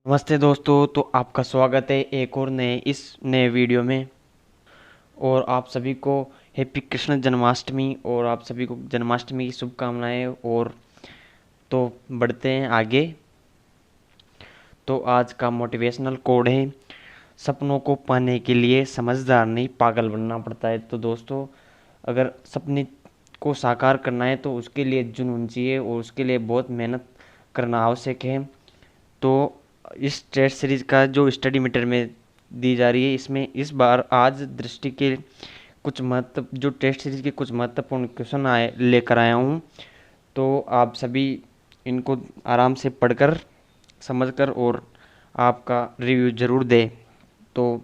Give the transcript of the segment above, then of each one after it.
नमस्ते दोस्तों। तो आपका स्वागत है एक और नए वीडियो में। और आप सभी को हैप्पी कृष्ण जन्माष्टमी और आप सभी को जन्माष्टमी की शुभकामनाएं। और तो बढ़ते हैं आगे। तो आज का मोटिवेशनल कोड है, सपनों को पाने के लिए समझदार नहीं पागल बनना पड़ता है। तो दोस्तों, अगर सपने को साकार करना है तो उसके लिए जुनून चाहिए और उसके लिए बहुत मेहनत करना आवश्यक है। तो इस टेस्ट सीरीज का जो स्टडी मटेरियल में दी जा रही है, इसमें इस बार आज दृष्टि के कुछ महत्व जो टेस्ट सीरीज के कुछ महत्वपूर्ण क्वेश्चन आए लेकर आया हूँ। तो आप सभी इनको आराम से पढ़कर समझकर और आपका रिव्यू ज़रूर दें। तो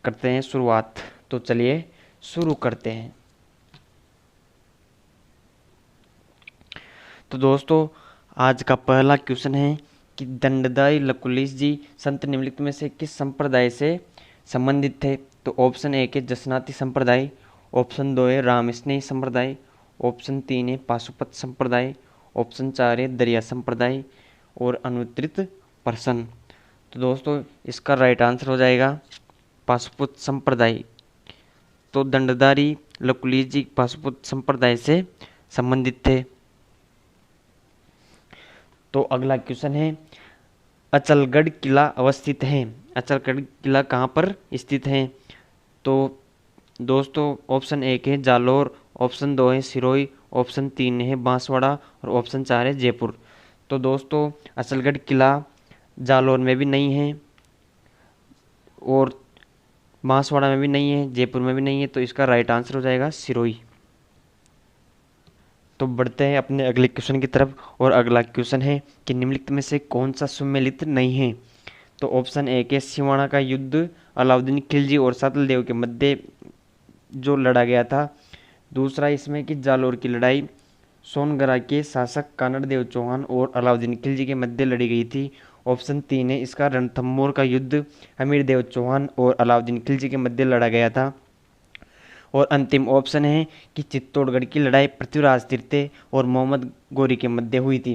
करते हैं शुरुआत। तो चलिए शुरू करते हैं। तो दोस्तों, आज का पहला क्वेश्चन है कि दंडदाई लकुलिस जी संत निम्नलिखित में से किस संप्रदाय से संबंधित थे। तो ऑप्शन ए है जसनाती संप्रदाय, ऑप्शन दो है रामस्नेही संप्रदाय, ऑप्शन तीन है पाशुपत संप्रदाय, ऑप्शन चार है दरिया संप्रदाय और अनुत्तरित प्रश्न। तो दोस्तों, इसका राइट आंसर हो जाएगा पाशुपत संप्रदाय। तो दंडधारी लकुलिस जी पाशुपत संप्रदाय से संबंधित थे। तो अगला क्वेश्चन है, अचलगढ़ किला अवस्थित है। अचलगढ़ किला कहाँ पर स्थित है। तो दोस्तों, ऑप्शन एक है जालौर, ऑप्शन दो है सिरोही, ऑप्शन तीन है बांसवाड़ा और ऑप्शन चार है जयपुर। तो दोस्तों, अचलगढ़ किला जालौर में भी नहीं है और बांसवाड़ा में भी नहीं है, जयपुर में भी नहीं है। तो इसका राइट आंसर हो जाएगा सिरोही। तो बढ़ते हैं अपने अगले क्वेश्चन की तरफ। और अगला क्वेश्चन है कि निम्नलिखित में से कौन सा सुमेलित नहीं है। तो ऑप्शन ए के सिवाना का युद्ध अलाउद्दीन खिलजी और सतल देव के मध्य जो लड़ा गया था। दूसरा इसमें कि जालोर की लड़ाई सोनगरा के शासक कानड़ देव चौहान और अलाउद्दीन खिलजी के मध्य लड़ी गई थी। ऑप्शन तीन है इसका रणथंभौर का युद्ध हमीर देव चौहान और अलाउद्दीन खिलजी के मध्य लड़ा गया था। और अंतिम ऑप्शन है कि चित्तौड़गढ़ की लड़ाई पृथ्वीराज तृतीय और मोहम्मद गोरी के मध्य हुई थी।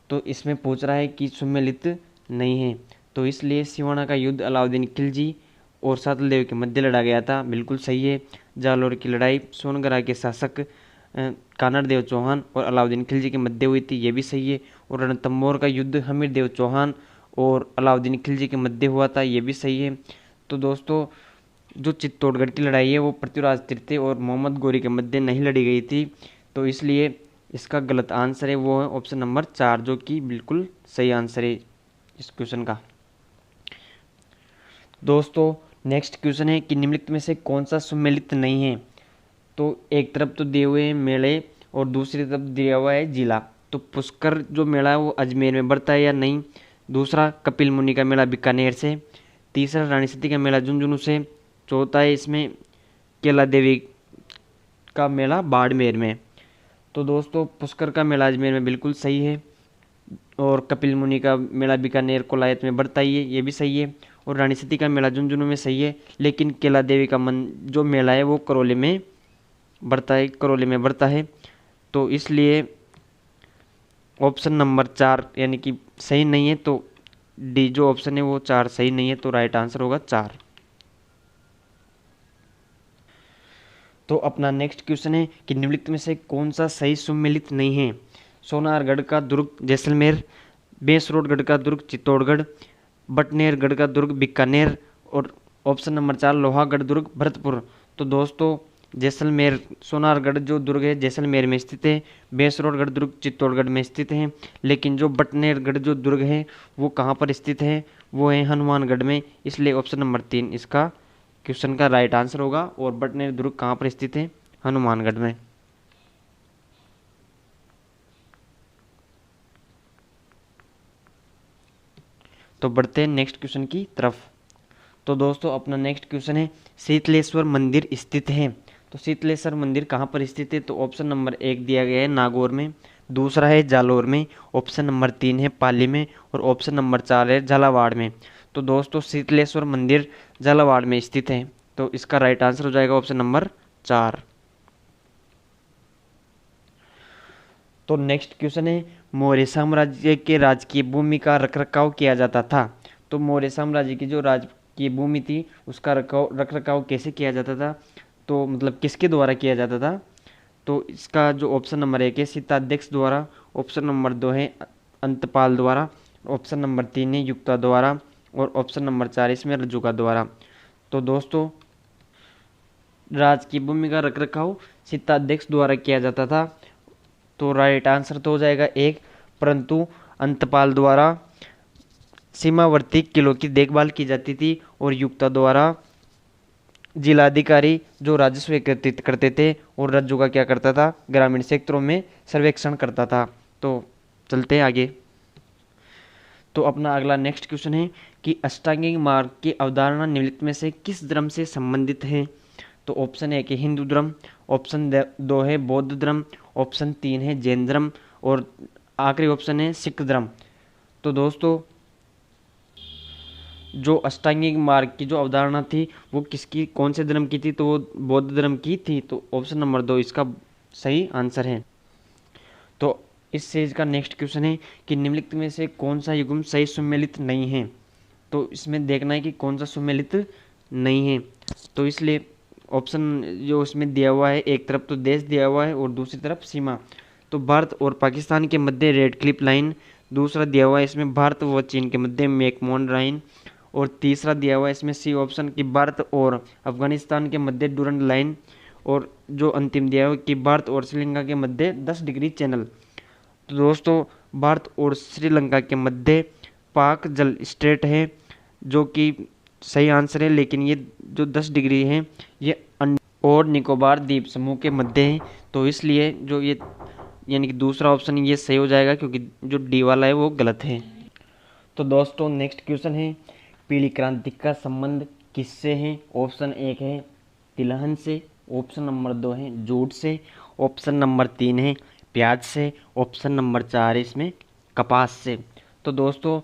तो इसमें पूछ रहा है कि सुमेलित नहीं है, तो इसलिए सिवाना का युद्ध अलाउद्दीन खिलजी और सतलदेव के मध्य लड़ा गया था, बिल्कुल सही है। जालोर की लड़ाई सोनगरा के शासक कानड़ देव चौहान और अलाउद्दीन खिलजी के मध्य हुई थी, ये भी सही है। और रणथंभौर का युद्ध हमीर देव चौहान और अलाउद्दीन खिलजी के मध्य हुआ था, ये भी सही है। तो दोस्तों, जो चित्तौड़गढ़ की लड़ाई है वो पृथ्वीराज तृतीय और मोहम्मद गोरी के मध्य नहीं लड़ी गई थी। तो इसलिए इसका गलत आंसर है वो है ऑप्शन नंबर चार, जो कि बिल्कुल सही आंसर है इस क्वेश्चन का। दोस्तों, नेक्स्ट क्वेश्चन है कि निम्नलिखित में से कौन सा सुमेलित नहीं है। तो एक तरफ तो दिए हुए हैं मेले और दूसरी तरफ दिया हुआ है जिला। तो पुष्कर जो मेला है वो अजमेर में बढ़ता है या नहीं। दूसरा कपिल मुनि का मेला बीकानेर से। तीसरा रानी सती का मेला झुंझुनू से। चौथा है इसमें केला देवी का मेला बाड़मेर में। तो दोस्तों, पुष्कर का मेला अजमेर में बिल्कुल सही है और कपिल मुनि का मेला बीकानेर कोलायत में बढ़ता ही है, ये भी सही है। और रानी सती का मेला झुंझुनू में सही है, लेकिन केला देवी का मन जो मेला है वो करौली में बढ़ता है, करौली में बढ़ता है। तो इसलिए ऑप्शन नंबर चार यानी कि सही नहीं है। तो डी जो ऑप्शन है वो चार सही नहीं है, तो राइट आंसर होगा चार। तो अपना नेक्स्ट क्वेश्चन है कि निम्नलिखित में से कौन सा सही सुमेलित नहीं है। सोनारगढ़ का दुर्ग जैसलमेर, बेसरोडगढ़ का दुर्ग चित्तौड़गढ़, बटनेरगढ़ का दुर्ग बीकानेर और ऑप्शन नंबर चार लोहागढ़ दुर्ग भरतपुर। तो दोस्तों, जैसलमेर सोनारगढ़ जो दुर्ग है जैसलमेर में स्थित है, बेसरोडगढ़ दुर्ग चित्तौड़गढ़ में स्थित है, लेकिन जो बटनेरगढ़ जो दुर्ग है वो कहाँ पर स्थित है, वो है हनुमानगढ़ में। इसलिए ऑप्शन नंबर तीन इसका क्वेश्चन का राइट आंसर होगा। और बटनेर दुर्ग कहाँ पर स्थित है, हनुमानगढ़ में। तो बढ़ते हैं नेक्स्ट क्वेश्चन की तरफ। तो दोस्तों, अपना नेक्स्ट क्वेश्चन है शीतलेश्वर मंदिर स्थित है। तो शीतलेश्वर मंदिर कहाँ पर स्थित है। तो ऑप्शन नंबर एक दिया गया है नागौर में, दूसरा है जालोर में, ऑप्शन नंबर तीन है पाली में और ऑप्शन नंबर चार है झालावाड़ में। तो दोस्तों, शीतलेश्वर मंदिर झालावाड़ में स्थित है, तो इसका राइट आंसर हो जाएगा ऑप्शन नंबर चार। तो नेक्स्ट क्वेश्चन है मौर्य साम्राज्य के राजकीय भूमि का रखरखाव किया जाता था। तो मौर्य साम्राज्य की जो राजकीय भूमि थी उसका रखरखाव कैसे किया जाता था, तो मतलब किसके द्वारा किया जाता था, तो इसका जो ऑप्शन नंबर 1 है शीताध्यक्ष द्वारा, ऑप्शन नंबर 2 है अंतपाल द्वारा, ऑप्शन नंबर 3 है युक्ता द्वारा और ऑप्शन नंबर 4 इसमें रज्जुका द्वारा। तो दोस्तों राज की भूमि का रखरखाव शीताध्यक्ष द्वारा किया जाता था, तो राइट आंसर तो हो जाएगा 1, परंतु अंतपाल द्वारा सीमावर्ती किलों की देखभाल की जाती थी और युक्ता द्वारा जिलाधिकारी जो राजस्व एकत्रित करते थे और रज्जुका क्या करता था, ग्रामीण क्षेत्रों में सर्वेक्षण करता था। तो चलते हैं आगे। तो अपना अगला नेक्स्ट क्वेश्चन है कि अष्टांगिक मार्ग की अवधारणा निम्नलिखित में से किस धर्म से संबंधित है। तो ऑप्शन 1 है हिंदू धर्म, ऑप्शन 2 है बौद्ध धर्म, ऑप्शन 3 है जैन धर्म और आखिरी ऑप्शन है सिख धर्म। तो दोस्तों जो अष्टांगिक मार्ग की जो अवधारणा थी वो किसकी, कौन से धर्म की थी, तो वो बौद्ध धर्म की थी। तो ऑप्शन नंबर 2 इसका सही आंसर है। तो इस सीरीज का नेक्स्ट क्वेश्चन है कि निम्नलिखित में से कौन सा युग्म सही सुमेलित नहीं है। तो इसमें देखना है कि कौन सा सुमेलित नहीं है, तो इसलिए ऑप्शन जो इसमें दिया हुआ है, एक तरफ तो देश दिया हुआ है और दूसरी तरफ सीमा। तो भारत और पाकिस्तान के मध्य रेड क्लिफ लाइन, दूसरा दिया हुआ है इसमें भारत व चीन के मध्य मैकमोहन लाइन और तीसरा दिया हुआ है इसमें सी ऑप्शन कि भारत और अफगानिस्तान के मध्य डूरंड लाइन और जो अंतिम दिया हुआ है कि भारत और श्रीलंका के मध्य 10 डिग्री चैनल। तो दोस्तों भारत और श्रीलंका के मध्य पाक जल स्ट्रेट है जो कि सही आंसर है, लेकिन ये जो 10 डिग्री है ये और निकोबार द्वीप समूह के मध्य है। तो इसलिए जो ये यानी कि दूसरा ऑप्शन ये सही हो जाएगा क्योंकि जो डी वाला है वो गलत है। तो दोस्तों नेक्स्ट क्वेश्चन है पीली क्रांति का संबंध किससे है। ऑप्शन 1 है तिलहन से, ऑप्शन नंबर 2 है जूट से, ऑप्शन नंबर 3 है प्याज से, ऑप्शन नंबर 4 है इसमें कपास से। तो दोस्तों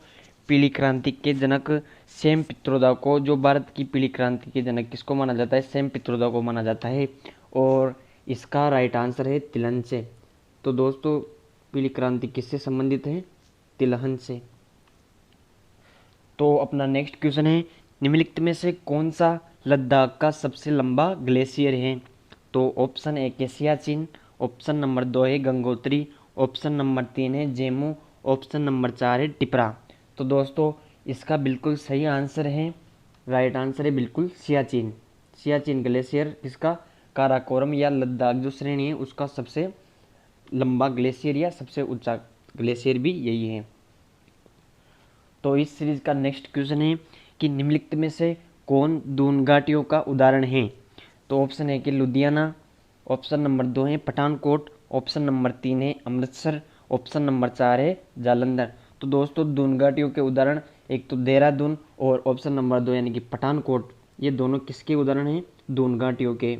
पीली क्रांति के जनक सेम पित्रोदा को, जो भारत की पीली क्रांति के जनक किसको माना जाता है, सेम पित्रोदा को माना जाता है और इसका राइट आंसर है तिलहन से। तो दोस्तों पीली क्रांति किससे संबंधित है, तिलहन से। तो अपना नेक्स्ट क्वेश्चन है निम्नलिखित में से कौन सा लद्दाख का सबसे लंबा ग्लेशियर है। तो ऑप्शन 1 है सियाचिन, ऑप्शन नंबर 2 है गंगोत्री, ऑप्शन नंबर 3 है जेमू, ऑप्शन नंबर 4 है टिपरा। तो दोस्तों इसका बिल्कुल सही आंसर है, राइट आंसर है बिल्कुल सियाचिन। सियाचिन ग्लेशियर इसका काराकोरम या लद्दाख जो श्रेणी है उसका सबसे लंबा ग्लेशियर या सबसे ऊंचा ग्लेशियर भी यही है। तो इस सीरीज का नेक्स्ट क्वेश्चन है कि निम्नलिखित में से कौन दून घाटियों का उदाहरण है। तो ऑप्शन है कि लुधियाना, ऑप्शन नंबर 2 है पठानकोट, ऑप्शन नंबर 3 है अमृतसर, ऑप्शन नंबर 4 है जालंधर। तो दोस्तों दून घाटियों के उदाहरण एक तो देहरादून और ऑप्शन नंबर 2 यानी कि पठानकोट, ये दोनों किसके उदाहरण हैं, दून घाटियों के।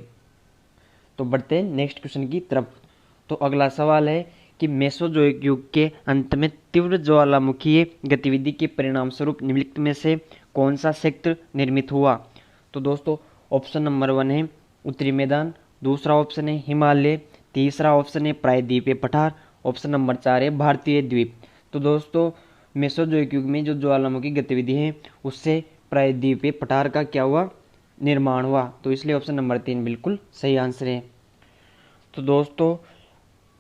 तो बढ़ते हैं नेक्स्ट क्वेश्चन की तरफ। तो अगला सवाल है कि मेसोजोइक युग के अंत में तीव्र ज्वालामुखीय गतिविधि के परिणाम स्वरूप निम्नलिखित में से कौन सा क्षेत्र निर्मित हुआ। तो दोस्तों ऑप्शन नंबर 1 है उत्तरी मैदान, दूसरा ऑप्शन है हिमालय, तीसरा ऑप्शन है प्रायद्वीपीय पठार, ऑप्शन नंबर 4 है भारतीय द्वीप। तो दोस्तों मेसोजोइक युग में जो ज्वालामुखी गतिविधि है उससे प्रायद्वीपीय पठार का क्या हुआ, निर्माण हुआ। तो इसलिए ऑप्शन नंबर 3 बिल्कुल सही आंसर है। तो दोस्तों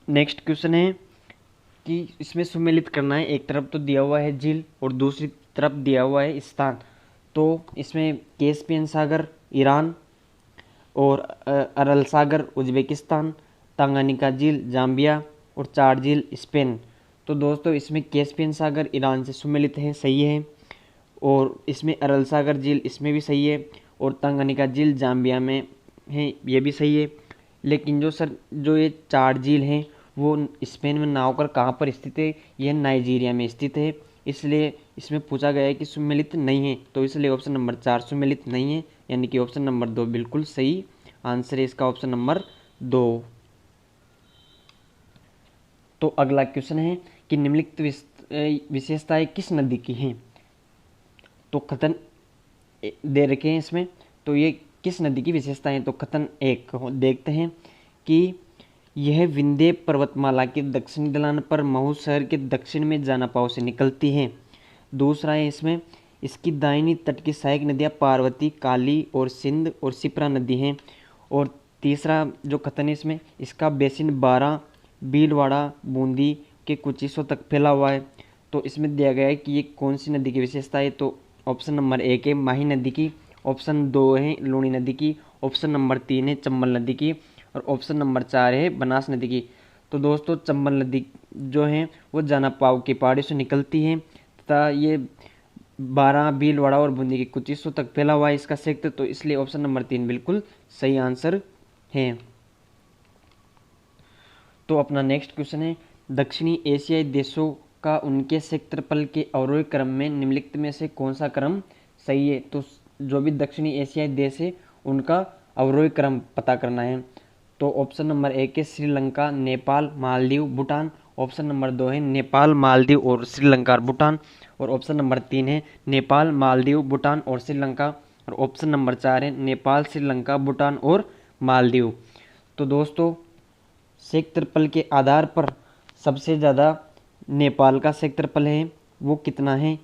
नेक्स्ट क्वेश्चन है कि इसमें सुमेलित करना है, एक तरफ तो दिया हुआ है झील और दूसरी तरफ दिया हुआ है स्थान। तो इसमें कैस्पियन सागर ईरान और अरल सागर उज्बेकिस्तान, तंगानिका झील जाम्बिया और चार झील स्पेन। तो दोस्तों इसमें कैस्पियन सागर ईरान से सुमेलित है, सही है, और इसमें अरल सागर झील इसमें भी सही है और तंगानिका झील जाम्बिया में है, ये भी सही है। लेकिन जो ये चार झील हैं वो स्पेन में ना होकर कहाँ पर स्थित है, यह नाइजीरिया में स्थित है। इसलिए इसमें पूछा गया है कि सुमेलित नहीं है, तो इसलिए ऑप्शन नंबर 4 सुमेलित नहीं है, यानी कि ऑप्शन नंबर 2 बिल्कुल सही आंसर है इसका, ऑप्शन नंबर 2। तो अगला क्वेश्चन है कि निम्नलिखित विशेषताएं किस नदी की हैं। तो कथन दे रखे हैं इसमें, तो ये किस नदी की विशेषताएं, तो कथन 1 देखते हैं कि यह विंध्य पर्वतमाला के दक्षिणी ढलान पर महू शहर के दक्षिण में जानापाव से निकलती है। दूसरा है इसमें, इसकी दाहिनी तट की सहायक नदियाँ पार्वती, काली और सिंध और शिप्रा नदी हैं। और तीसरा जो कथन है इसमें, इसका बेसिन बारां, भीलवाड़ा, बूंदी के कुछ हिस्सों तक फैला हुआ है। तो इसमें दिया गया है कि ये कौन सी नदी की विशेषता है। तो ऑप्शन नंबर 1 है माही नदी की, ऑप्शन 2 है लूणी नदी की, ऑप्शन नंबर 3 है चंबल नदी की और ऑप्शन नंबर 4 है बनास नदी की। तो दोस्तों चंबल नदी जो है वो जानापाव की पहाड़ी से निकलती है तथा ये बारां, भीलवाड़ा और बूंदी के कुछ हिस्सों तक फैला हुआ है इसका क्षेत्र। तो इसलिए ऑप्शन नंबर 3 बिल्कुल सही आंसर है। तो अपना नेक्स्ट क्वेश्चन है, दक्षिणी एशियाई देशों का उनके क्षेत्रफल के अवरोही क्रम में निम्नलिखित में से कौन सा क्रम सही है। तो जो भी दक्षिणी एशियाई देश है उनका अवरोही क्रम पता करना है। तो ऑप्शन नंबर 1 है श्रीलंका, नेपाल, मालदीव, भूटान, ऑप्शन नंबर 2 है नेपाल, मालदीव और श्रीलंका और भूटान और ऑप्शन नंबर 3 है नेपाल, मालदीव, भूटान और श्रीलंका और ऑप्शन नंबर 4 है नेपाल, श्रीलंका, भूटान और मालदीव। तो दोस्तों क्षेत्रफल के आधार पर सबसे ज़्यादा नेपाल का क्षेत्रफल है वो कितना है,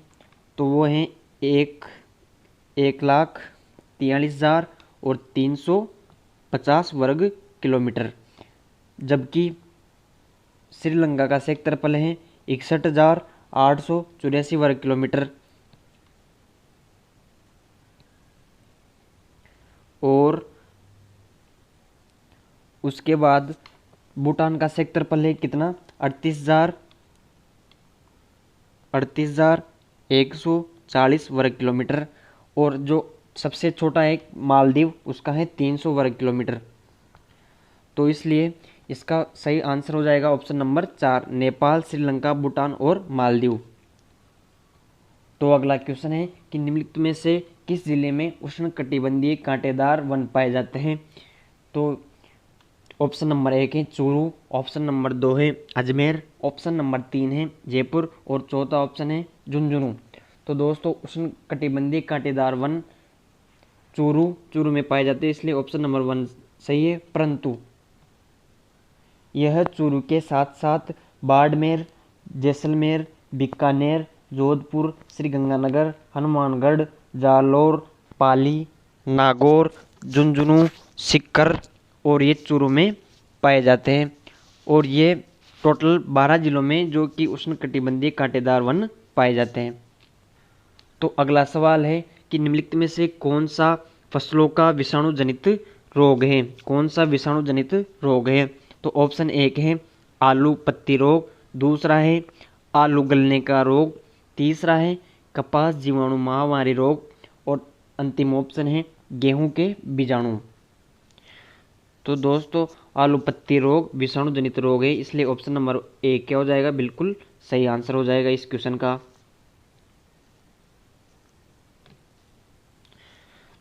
तो वो है 1,43,350 और 350 वर्ग किलोमीटर। जबकि श्रीलंका का क्षेत्रफल है 61,884 वर्ग किलोमीटर और उसके बाद भूटान का क्षेत्रफल है कितना 38,140 वर्ग किलोमीटर और जो सबसे छोटा है मालदीव उसका है 300 वर्ग किलोमीटर। तो इसलिए इसका सही आंसर हो जाएगा ऑप्शन नंबर 4 नेपाल, श्रीलंका, भूटान और मालदीव। तो अगला क्वेश्चन है कि निम्नलिखित में से किस जिले में उष्णकटिबंधीय कांटेदार वन पाए जाते हैं। तो ऑप्शन नंबर 1 है चूरू, ऑप्शन नंबर 2 है अजमेर, ऑप्शन नंबर 3 है जयपुर और चौथा ऑप्शन है झुंझुनू। तो दोस्तों उष्णकटिबंधीय कांटेदार वन चूरू में पाए जाते हैं, इसलिए ऑप्शन नंबर 1 सही है। परंतु यह चूरू के साथ साथ बाड़मेर, जैसलमेर, बीकानेर, जोधपुर, श्रीगंगानगर, हनुमानगढ़, जालौर, पाली, नागौर, झुंझुनू, सीकर और ये चूरू में पाए जाते हैं। और ये टोटल 12 जिलों में जो कि उष्णकटिबंधीय कांटेदार वन पाए जाते हैं। तो अगला सवाल है कि निम्नलिखित में से कौन सा फसलों का विषाणु जनित रोग है, कौन सा विषाणु जनित रोग है। तो ऑप्शन 1 है आलू पत्ती रोग, दूसरा है आलू गलने का रोग, तीसरा है कपास जीवाणु महामारी रोग और अंतिम ऑप्शन है गेहूं के बीजाणु। तो दोस्तों आलू पत्ती रोग विषाणु जनित रोग है, इसलिए ऑप्शन नंबर 1 क्या हो जाएगा, बिल्कुल सही आंसर हो जाएगा इस क्वेश्चन का।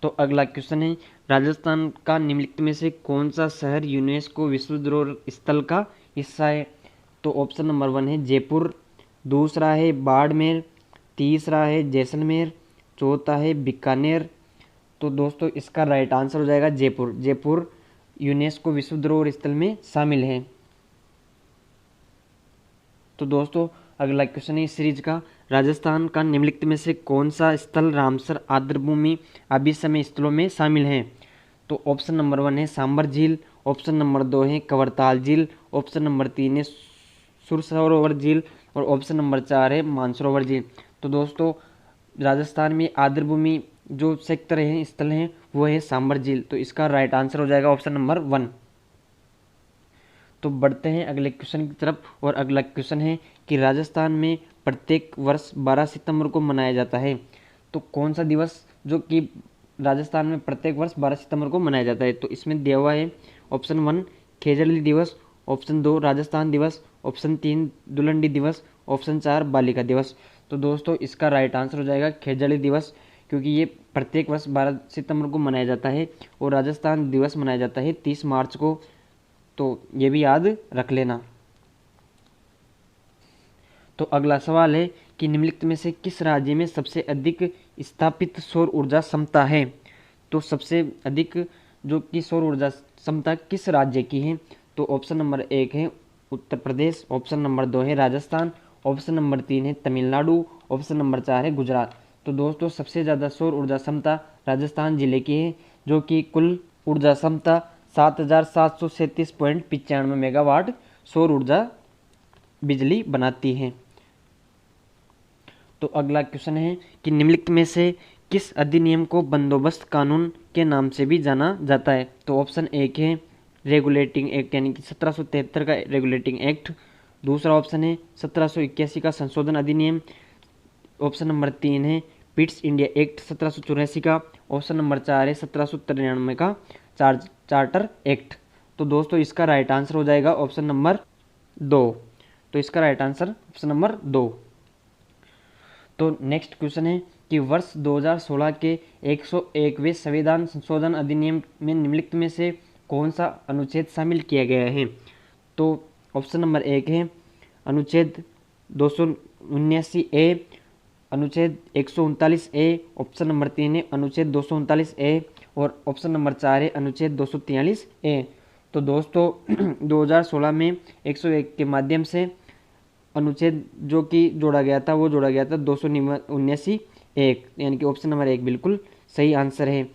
तो अगला क्वेश्चन है राजस्थान का निम्नलिखित में से कौन सा शहर यूनेस्को विश्व धरोहर स्थल का हिस्सा है। तो ऑप्शन नंबर 1 है जयपुर, दूसरा है बाड़मेर, तीसरा है जैसलमेर, चौथा है बीकानेर। तो दोस्तों इसका राइट आंसर हो जाएगा जयपुर। जयपुर यूनेस्को विश्व धरोहर स्थल में शामिल है। तो दोस्तों अगला क्वेश्चन है इस सीरीज का, राजस्थान का निम्नलिखित में से कौन सा स्थल रामसर आर्द्रभूमि अभिसमय स्थलों में शामिल है। तो ऑप्शन नंबर 1 है सांबर झील, ऑप्शन नंबर 2 है कवरताल झील, ऑप्शन नंबर 3 है सुरसरोवर झील और ऑप्शन नंबर 4 है मानसरोवर झील। तो दोस्तों राजस्थान में आर्द्रभूमि जो क्षेत्र हैं स्थल हैं वो है सांबर झील। तो इसका राइट आंसर हो जाएगा ऑप्शन नंबर 1। तो बढ़ते हैं अगले क्वेश्चन की तरफ और अगला क्वेश्चन है कि राजस्थान में प्रत्येक वर्ष 12 सितंबर को मनाया जाता है। तो कौन सा दिवस जो कि राजस्थान में प्रत्येक वर्ष 12 सितंबर को मनाया जाता है। तो इसमें दिया हुआ है ऑप्शन 1 खेजड़ी दिवस, ऑप्शन 2 राजस्थान दिवस, ऑप्शन 3 दुलंडी दिवस, ऑप्शन 4 बालिका दिवस। तो दोस्तों इसका राइट आंसर हो जाएगा खेजड़ी दिवस, क्योंकि ये प्रत्येक वर्ष 12 सितंबर को मनाया जाता है और राजस्थान दिवस मनाया जाता है 30 मार्च को। तो ये भी याद रख लेना। तो अगला सवाल है कि निम्नलिखित में से किस राज्य में सबसे अधिक स्थापित सौर ऊर्जा क्षमता है। तो सबसे अधिक जो कि सौर ऊर्जा क्षमता किस राज्य की है। तो ऑप्शन नंबर 1 है उत्तर प्रदेश, ऑप्शन नंबर 2 है राजस्थान, ऑप्शन नंबर 3 है तमिलनाडु, ऑप्शन नंबर 4 है गुजरात। तो दोस्तों सबसे ज़्यादा सौर ऊर्जा क्षमता राजस्थान जिले की है, जो कि कुल ऊर्जा क्षमता 7,737.95 मेगावाट सौर ऊर्जा बिजली बनाती है। तो अगला क्वेश्चन है कि निम्नलिखित में से किस अधिनियम को बंदोबस्त कानून के नाम से भी जाना जाता है। तो ऑप्शन 1 है रेगुलेटिंग एक्ट यानी कि 1773 का रेगुलेटिंग एक्ट। दूसरा ऑप्शन है 1781 का संशोधन अधिनियम। ऑप्शन नंबर 3 है पिट्स इंडिया एक्ट 1784 का। ऑप्शन नंबर 4 है 1793 का चार्टर एक्ट। तो दोस्तों इसका राइट आंसर हो जाएगा ऑप्शन नंबर 2। तो इसका राइट आंसर ऑप्शन नंबर 2। तो नेक्स्ट क्वेश्चन है कि वर्ष 2016 के 101वें संविधान संशोधन अधिनियम में निम्नलिखित में से कौन सा अनुच्छेद शामिल किया गया है। तो ऑप्शन नंबर 1 है अनुच्छेद 279 ए, अनुच्छेद 139 ए, ऑप्शन नंबर 3 है अनुच्छेद 239 ए और ऑप्शन नंबर 4 है अनुच्छेद 243 ए। तो दोस्तों 2016 में 101 के माध्यम से अनुच्छेद जो कि जोड़ा गया था वो जोड़ा गया था 279 एक, यानी कि ऑप्शन नंबर 1 बिल्कुल सही आंसर है।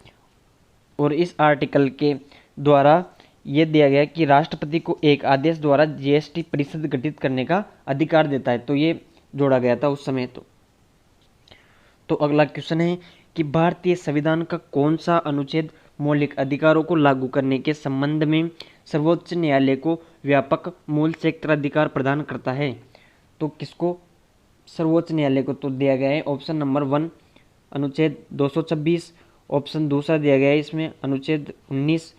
और इस आर्टिकल के द्वारा ये दिया गया कि राष्ट्रपति को एक आदेश द्वारा जीएसटी परिषद गठित करने का अधिकार देता है। तो ये जोड़ा गया था उस समय। तो अगला क्वेश्चन है कि भारतीय संविधान का कौन सा अनुच्छेद मौलिक अधिकारों को लागू करने के संबंध में सर्वोच्च न्यायालय को व्यापक मूल क्षेत्राधिकार प्रदान करता है। तो किसको सर्वोच्च न्यायालय को तो दिया गया है ऑप्शन नंबर 1 अनुच्छेद 226, ऑप्शन दूसरा दिया गया है इसमें अनुच्छेद 19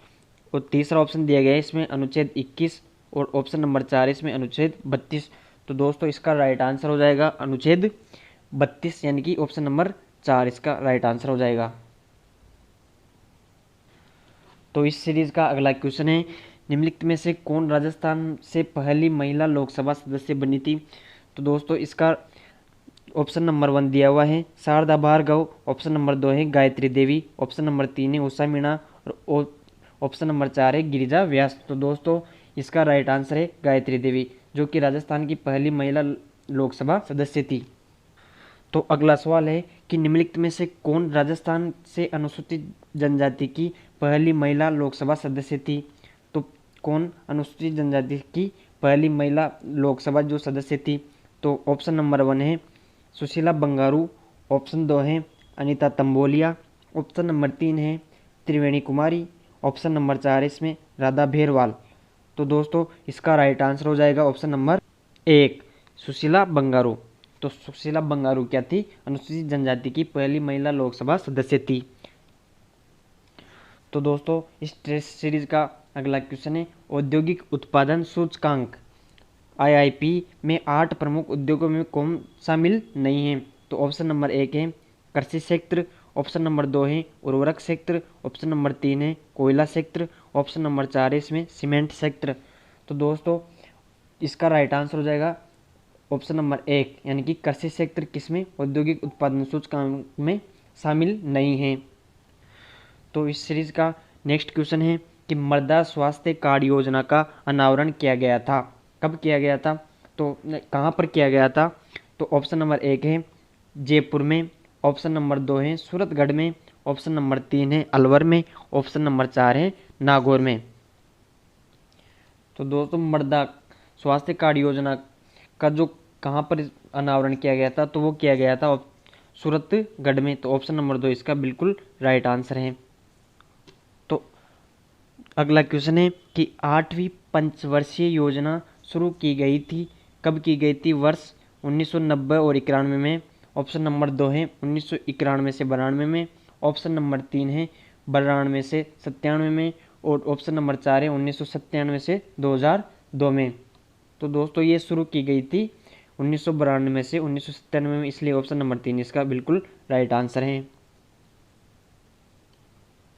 और तीसरा ऑप्शन दिया गया है इसमें अनुच्छेद 21 और ऑप्शन नंबर 4 इसमें अनुच्छेद 32। तो दोस्तों इसका राइट आंसर हो जाएगा अनुच्छेद 32 यानी कि ऑप्शन नंबर 4 इसका राइट आंसर हो जाएगा। तो इस सीरीज का अगला क्वेश्चन है निम्नलिखित में से कौन राजस्थान से पहली महिला लोकसभा सदस्य बनी थी। तो दोस्तों इसका ऑप्शन नंबर 1 दिया हुआ है शारदा भार्गव, ऑप्शन नंबर 2 है गायत्री देवी, ऑप्शन नंबर 3 है उषा मीणा और ऑप्शन नंबर 4 है गिरिजा व्यास। तो दोस्तों इसका राइट आंसर है गायत्री देवी, जो कि राजस्थान की पहली महिला लोकसभा सदस्य थी। तो अगला सवाल है कि निम्नलिखित में से कौन राजस्थान से अनुसूचित जनजाति की पहली महिला लोकसभा सदस्य थी। तो कौन अनुसूचित जनजाति की पहली महिला लोकसभा जो सदस्य थी। तो ऑप्शन नंबर 1 है सुशीला बंगारू, ऑप्शन 2 है अनीता तंबोलिया, ऑप्शन नंबर 3 है त्रिवेणी कुमारी, ऑप्शन नंबर 4 है इसमें राधा भेरवाल। तो दोस्तों इसका राइट आंसर हो जाएगा ऑप्शन नंबर 1 सुशीला बंगारू। तो सुशीला बंगारू क्या थी, अनुसूचित जनजाति की पहली महिला लोकसभा सदस्य थी। तो दोस्तों इस टेस्ट सीरीज का अगला क्वेश्चन है औद्योगिक उत्पादन सूचकांक आईआईपी में 8 प्रमुख उद्योगों में कौन शामिल नहीं है। तो ऑप्शन नंबर 1 है कृषि क्षेत्र, ऑप्शन नंबर 2 है उर्वरक क्षेत्र, ऑप्शन नंबर 3 है कोयला क्षेत्र, ऑप्शन नंबर 4 है इसमें सीमेंट क्षेत्र। तो दोस्तों इसका राइट आंसर हो जाएगा ऑप्शन नंबर 1 यानी कि कृषि क्षेत्र किसमें औद्योगिक उत्पादन सूचकांक में शामिल नहीं है। तो इस सीरीज का नेक्स्ट क्वेश्चन है कि मृदा स्वास्थ्य कार्ड योजना का अनावरण किया गया था, कब किया गया था, तो कहाँ पर किया गया था। तो ऑप्शन नंबर 1 है जयपुर में, ऑप्शन नंबर 2 है सूरतगढ़ में, ऑप्शन नंबर 3 है अलवर में, ऑप्शन नंबर 4 है नागौर में। तो दोस्तों मृदा स्वास्थ्य कार्ड योजना का जो कहाँ पर अनावरण किया गया था तो वो किया गया था सूरतगढ़ में। तो ऑप्शन नंबर 2 इसका बिल्कुल राइट आंसर है। तो अगला क्वेश्चन है कि 8वीं पंचवर्षीय योजना शुरू की गई थी, कब की गई थी, वर्ष 1990 और 91 में। ऑप्शन नंबर 2 है 1991 से 92 में, ऑप्शन नंबर 3 है 92 से 97 में और ऑप्शन नंबर 4 है 1997 से 2002 में। तो दोस्तों ये शुरू की गई थी 1992 से 1997 में, इसलिए ऑप्शन नंबर 3 इसका बिल्कुल राइट आंसर है।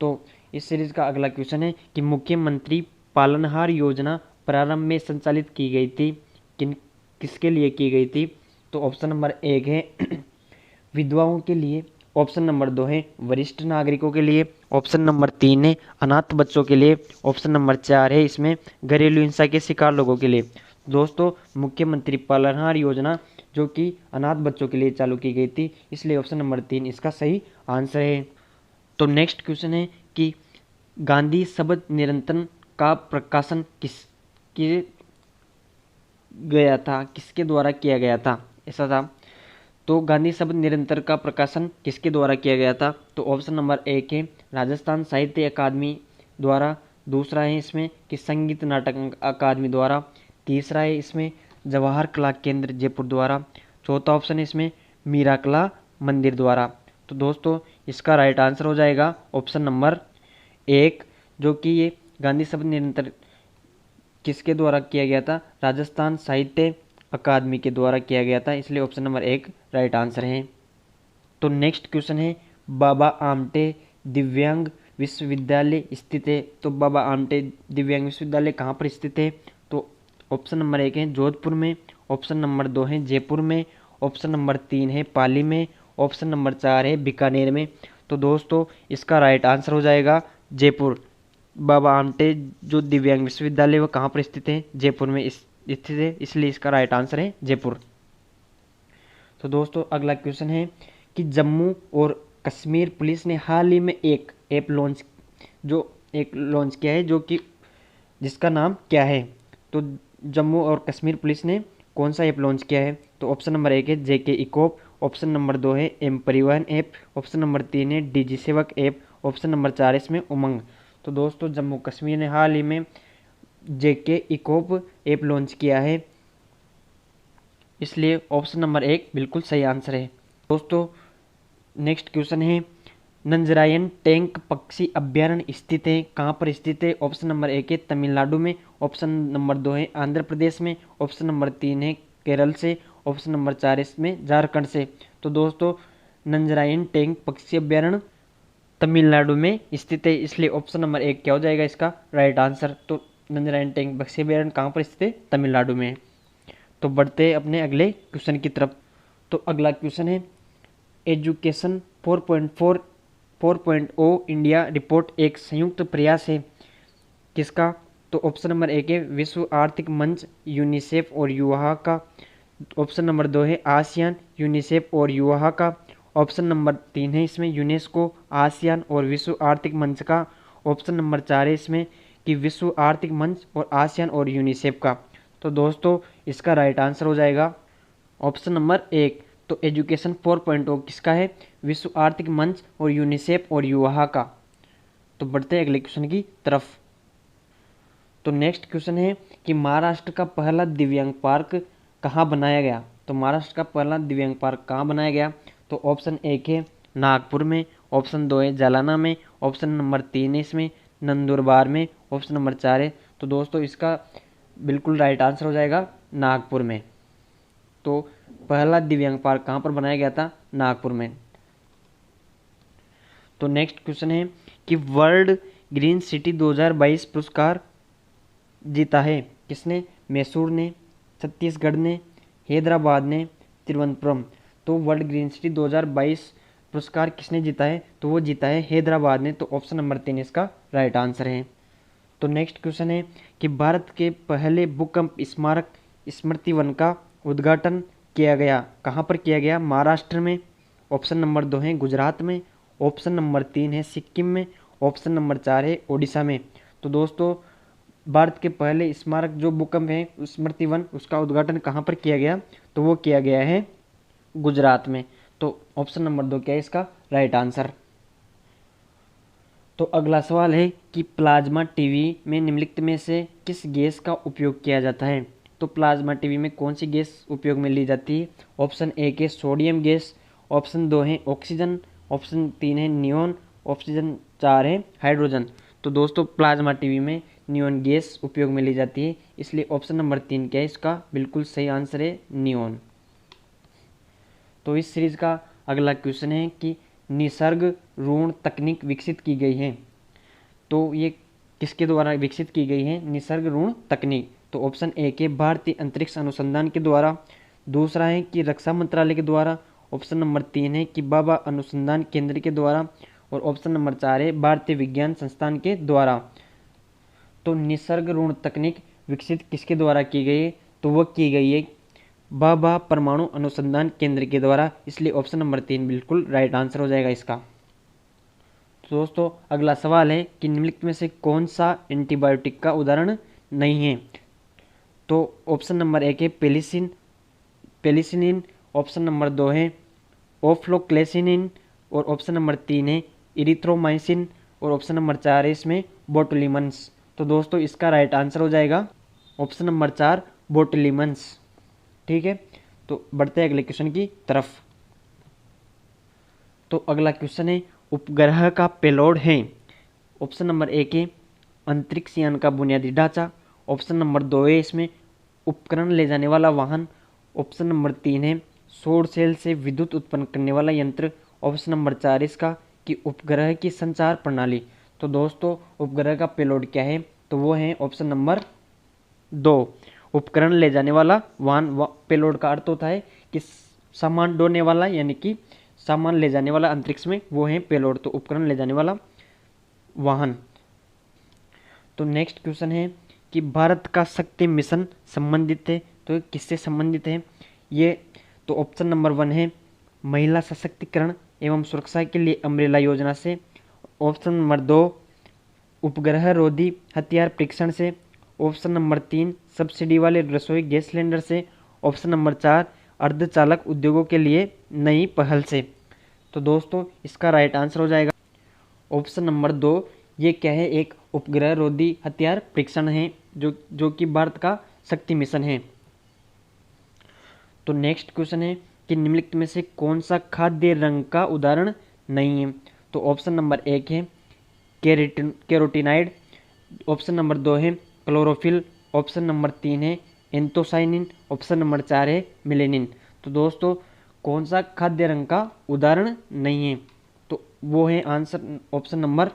तो इस सीरीज का अगला क्वेश्चन है कि मुख्यमंत्री पालनहार योजना प्रारंभ में संचालित की गई थी, किसके लिए की गई थी। तो ऑप्शन नंबर 1 है विधवाओं के लिए, ऑप्शन नंबर 2 है वरिष्ठ नागरिकों के लिए, ऑप्शन नंबर 3 है अनाथ बच्चों के लिए, ऑप्शन नंबर 4 है इसमें घरेलू हिंसा के शिकार लोगों के लिए। दोस्तों मुख्यमंत्री पालनहार योजना जो कि अनाथ बच्चों के लिए चालू की गई थी, इसलिए ऑप्शन नंबर 3 इसका सही आंसर है। तो नेक्स्ट क्वेश्चन है कि गांधी शब्द निरंतर का प्रकाशन किसके द्वारा किया गया था, ऐसा था। तो गांधी शब्द निरंतर का प्रकाशन किसके द्वारा किया गया था, तो ऑप्शन नंबर 1 है राजस्थान साहित्य अकादमी द्वारा, दूसरा है इसमें कि संगीत नाटक अकादमी द्वारा, तीसरा है इसमें जवाहर कला केंद्र जयपुर द्वारा, चौथा ऑप्शन है इसमें मीरा कला मंदिर द्वारा। तो दोस्तों इसका राइट आंसर हो जाएगा ऑप्शन नंबर 1, जो कि ये गांधी शब्द निरंतर किसके द्वारा किया गया था, राजस्थान साहित्य अकादमी के द्वारा किया गया था, इसलिए ऑप्शन नंबर 1 राइट आंसर है। तो नेक्स्ट क्वेश्चन है बाबा आमटे दिव्यांग विश्वविद्यालय स्थित है। तो बाबा आमटे दिव्यांग विश्वविद्यालय कहाँ पर स्थित है, तो ऑप्शन नंबर 1 है जोधपुर में, ऑप्शन नंबर 2 है जयपुर में, ऑप्शन नंबर 3 है पाली में, ऑप्शन नंबर 4 है बीकानेर में। तो दोस्तों इसका राइट आंसर हो जाएगा जयपुर। बाबा आमटे जो दिव्यांग विश्वविद्यालय वो कहाँ पर स्थित है, जयपुर में स्थित है, इसलिए इसका राइट आंसर है जयपुर। तो दोस्तों अगला क्वेश्चन है कि जम्मू और कश्मीर पुलिस ने हाल ही में एक ऐप लॉन्च किया है, जो कि जिसका नाम क्या है। तो जम्मू और कश्मीर पुलिस ने कौन सा ऐप लॉन्च किया है, तो ऑप्शन नंबर 1 है जेके इकोप, ऑप्शन नंबर 2 है एम परिवहन ऐप, ऑप्शन नंबर 3 है डीजी सेवक ऐप, ऑप्शन नंबर 4 है इसमें उमंग। तो दोस्तों जम्मू कश्मीर ने हाल ही में जेके इकोप ऐप लॉन्च किया है, इसलिए ऑप्शन नंबर 1 बिल्कुल सही आंसर है। दोस्तों नेक्स्ट क्वेश्चन है नंजरायन टैंक पक्षी अभ्यारण्य स्थित है, कहाँ पर स्थित है, ऑप्शन नंबर 1 है तमिलनाडु में, ऑप्शन नंबर 2 है आंध्र प्रदेश में, ऑप्शन नंबर 3 है केरल से, ऑप्शन नंबर 4 है इसमें झारखंड से। तो दोस्तों नंजरायन टैंक पक्षी अभ्यारण्य तमिलनाडु में स्थित है, इसलिए ऑप्शन नंबर 1 क्या हो जाएगा इसका राइट आंसर। तो नंजरायन टैंक पक्षी अभ्यारण्य कहाँ पर स्थित है, तमिलनाडु में। तो बढ़ते हैं अपने अगले क्वेश्चन की तरफ। तो अगला क्वेश्चन है एजुकेशन 4.0 इंडिया रिपोर्ट एक संयुक्त प्रयास है किसका, तो ऑप्शन नंबर 1 है विश्व आर्थिक मंच यूनिसेफ और युवा का, ऑप्शन नंबर 2 है आसियान यूनिसेफ और युवा का, ऑप्शन नंबर 3 है इसमें यूनेस्को आसियान और विश्व आर्थिक मंच का, ऑप्शन नंबर 4 है इसमें कि विश्व आर्थिक मंच और आसियान और यूनिसेफ का। तो दोस्तों इसका राइट आंसर हो जाएगा ऑप्शन नंबर 1। तो एजुकेशन 4.0 किसका है, विश्व आर्थिक मंच और यूनिसेफ और युवा का। तो बढ़ते हैं अगले क्वेश्चन की तरफ। तो नेक्स्ट क्वेश्चन है कि महाराष्ट्र का पहला दिव्यांग पार्क कहाँ बनाया गया। तो महाराष्ट्र का पहला दिव्यांग पार्क कहाँ बनाया गया, तो ऑप्शन 1 है नागपुर में, ऑप्शन 2 है जालना में, ऑप्शन नंबर 3 है इसमें नंदुरबार में, ऑप्शन नंबर 4 है। तो दोस्तों इसका बिल्कुल राइट आंसर हो जाएगा नागपुर में। तो पहला दिव्यांग पार्क कहाँ पर बनाया गया था, नागपुर में। तो नेक्स्ट क्वेश्चन है कि वर्ल्ड ग्रीन सिटी 2022 पुरस्कार जीता है किसने, मैसूर ने, छत्तीसगढ़ ने, हैदराबाद ने, तिरुवनंतपुरम। तो वर्ल्ड ग्रीन सिटी 2022 पुरस्कार किसने जीता है, तो वो जीता है हैदराबाद ने। तो ऑप्शन नंबर 3 इसका राइट आंसर है। तो नेक्स्ट क्वेश्चन है कि भारत के पहले भूकंप स्मारक स्मृति वन का उद्घाटन किया गया, कहाँ पर किया गया, महाराष्ट्र में, ऑप्शन नंबर 2 है गुजरात में, ऑप्शन नंबर 3 है सिक्किम में, ऑप्शन नंबर 4 है ओडिशा में। तो दोस्तों भारत के पहले स्मारक जो भूकंप है स्मृति वन, उसका उद्घाटन कहाँ पर किया गया, तो वो किया गया है गुजरात में। तो ऑप्शन नंबर 2 क्या है इसका राइट आंसर। तो अगला सवाल है कि प्लाज्मा टीवी में निम्नलिखित में से किस गैस का उपयोग किया जाता है। तो प्लाज्मा टीवी में कौन सी गैस उपयोग में ली जाती है, ऑप्शन 1 है सोडियम गैस, ऑप्शन 2 है ऑक्सीजन, ऑप्शन 3 है नियोन, ऑप्शन 4 है हाइड्रोजन। तो दोस्तों प्लाज्मा टीवी में नियोन गैस उपयोग में ली जाती है, इसलिए ऑप्शन नंबर 3 क्या है इसका बिल्कुल सही आंसर है नियोन। तो इस सीरीज का अगला क्वेश्चन है कि निसर्ग ऋण तकनीक विकसित की गई है। तो ये किसके द्वारा विकसित की गई है निसर्ग ऋण तकनीक, तो ऑप्शन 1 है भारतीय अंतरिक्ष अनुसंधान के द्वारा, दूसरा है कि रक्षा मंत्रालय के द्वारा, ऑप्शन नंबर 3 है कि भाभा अनुसंधान केंद्र के द्वारा, और ऑप्शन नंबर 4 है भारतीय विज्ञान संस्थान के द्वारा। तो निसर्ग ऋण तकनीक विकसित किसके द्वारा की गई है, तो वह की गई है भाभा परमाणु अनुसंधान केंद्र के द्वारा, इसलिए ऑप्शन नंबर 3 बिल्कुल राइट आंसर हो जाएगा इसका। तो दोस्तों अगला सवाल है कि निम्नलिखित में से कौन सा एंटीबायोटिक का उदाहरण नहीं है। तो ऑप्शन नंबर 1 है पेलिसिनिन, ऑप्शन नंबर 2 है ओफ्लोक्लेसिनिन, और ऑप्शन नंबर 3 है इरिथ्रोमाइसिन, और ऑप्शन नंबर 4 है इसमें बोटुलिमन्स। तो दोस्तों इसका राइट आंसर हो जाएगा ऑप्शन नंबर 4 बोटुलिमन्स। ठीक है, तो बढ़ते हैं अगले क्वेश्चन की तरफ। तो अगला क्वेश्चन है उपग्रह का पेलोड है। ऑप्शन नंबर 1 है अंतरिक्ष यान का बुनियादी ढांचा, ऑप्शन नंबर 2 है इसमें उपकरण ले जाने वाला वाहन, ऑप्शन नंबर 3 है सौर सेल से विद्युत उत्पन्न करने वाला यंत्र, ऑप्शन नंबर 4 इसका कि उपग्रह की संचार प्रणाली। तो दोस्तों उपग्रह का पेलोड क्या है, तो वो है ऑप्शन नंबर 2 उपकरण ले जाने वाला वाहन। पेलोड का अर्थ होता है कि सामान ढोने वाला, यानी कि सामान ले जाने वाला अंतरिक्ष में, वो है पेलोड। तो उपकरण ले जाने वाला वाहन। तो नेक्स्ट क्वेश्चन है कि भारत का शक्ति मिशन संबंधित है, तो ये किससे संबंधित है ये, तो ऑप्शन नंबर 1 है महिला सशक्तिकरण एवं सुरक्षा के लिए अम्ब्रेला योजना से, ऑप्शन नंबर 2 उपग्रह रोधी हथियार परीक्षण से, ऑप्शन नंबर 3 सब्सिडी वाले रसोई गैस सिलेंडर से, ऑप्शन नंबर 4 अर्धचालक उद्योगों के लिए नई पहल से। तो दोस्तों इसका राइट आंसर हो जाएगा ऑप्शन नंबर 2। ये क्या है, एक उपग्रह रोधी हथियार परीक्षण है जो कि भारत का शक्ति मिशन है। तो नेक्स्ट क्वेश्चन है कि निम्नलिखित में से कौन सा खाद्य रंग का उदाहरण नहीं है। तो ऑप्शन नंबर 1 है कैरोटीनाइड, ऑप्शन नंबर 2 है क्लोरोफिल, ऑप्शन नंबर 3 है एंथोसाइनिन, ऑप्शन नंबर 4 है मेलेनिन। तो दोस्तों कौन सा खाद्य रंग का उदाहरण नहीं है, तो वो है आंसर ऑप्शन नंबर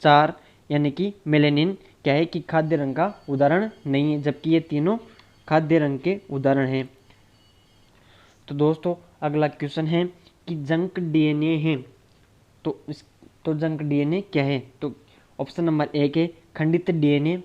4, यानी कि मेलेनिन क्या है कि खाद्य रंग का उदाहरण नहीं है, जबकि ये तीनों खाद्य रंग के उदाहरण हैं। तो दोस्तों अगला क्वेश्चन है कि जंक डीएनए है, तो जंक डीएनए क्या है, तो ऑप्शन नंबर 1 है खंडित डीएनए,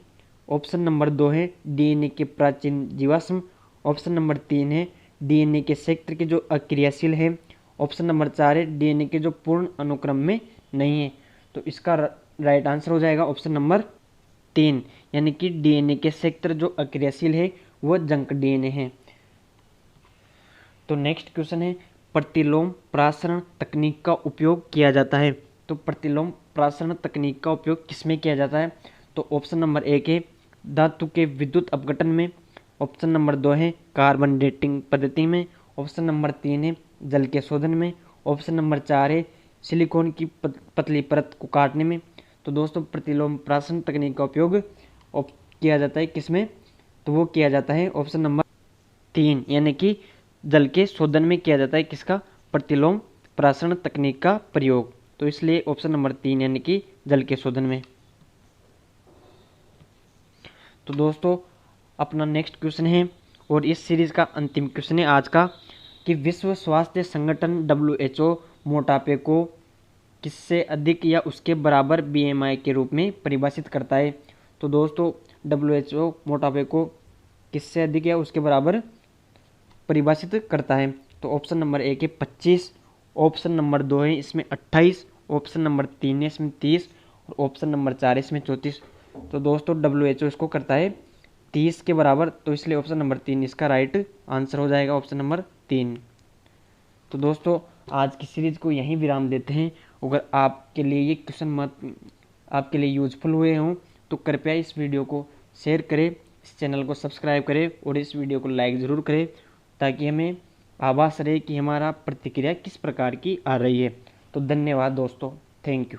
ऑप्शन नंबर 2 है डीएनए के प्राचीन जीवाश्म, ऑप्शन नंबर 3 है डीएनए के क्षेत्र के जो अक्रियाशील है, ऑप्शन नंबर 4 है डीएनए के जो पूर्ण अनुक्रम में नहीं है। तो इसका राइट आंसर हो जाएगा ऑप्शन नंबर 3, यानी कि डीएनए के क्षेत्र जो अक्रियाशील है वो जंक डीएनए है। तो नेक्स्ट क्वेश्चन है प्रतिलोम प्रसारण तकनीक का उपयोग किया जाता है। तो प्रतिलोम प्रसारण तकनीक का उपयोग किसमें किया जाता है, तो ऑप्शन नंबर 1 है धातु के विद्युत अपघटन में, ऑप्शन नंबर 2 है कार्बन डेटिंग पद्धति में, ऑप्शन नंबर 3 है जल के शोधन में, ऑप्शन नंबर 4 है सिलिकॉन की पतली परत को काटने में। तो दोस्तों प्रतिलोम प्रसारण तकनीक का उपयोग किया जाता है किसमें, तो वो किया जाता है ऑप्शन नंबर 3, यानी कि जल के शोधन में किया जाता है किसका, प्रतिलोम प्रसारण तकनीक का प्रयोग। तो इसलिए ऑप्शन नंबर 3 यानी कि जल के शोधन में। तो दोस्तों अपना नेक्स्ट क्वेश्चन है और इस सीरीज का अंतिम क्वेश्चन है आज का कि विश्व स्वास्थ्य संगठन WHO मोटापे को किससे अधिक या उसके बराबर BMI के रूप में परिभाषित करता है। तो दोस्तों WHO मोटापे को किससे अधिक या उसके बराबर परिभाषित करता है। तो ऑप्शन नंबर 1 है 25, ऑप्शन नंबर 2 है इसमें 28, ऑप्शन नंबर 3 है इसमें 30 और ऑप्शन नंबर 4 है इसमें 34। तो दोस्तों WHO इसको करता है 30 के बराबर, तो इसलिए ऑप्शन नंबर 3 इसका राइट आंसर हो जाएगा, ऑप्शन नंबर 3। तो दोस्तों आज की सीरीज को यहीं विराम देते हैं। अगर आपके लिए ये क्वेश्चन आपके लिए यूजफुल हुए हों तो कृपया इस वीडियो को शेयर करें, इस चैनल को सब्सक्राइब करें और इस वीडियो को लाइक ज़रूर करें ताकि हमें आभास रहे कि हमारा प्रतिक्रिया किस प्रकार की आ रही है। तो धन्यवाद दोस्तों, थैंक यू।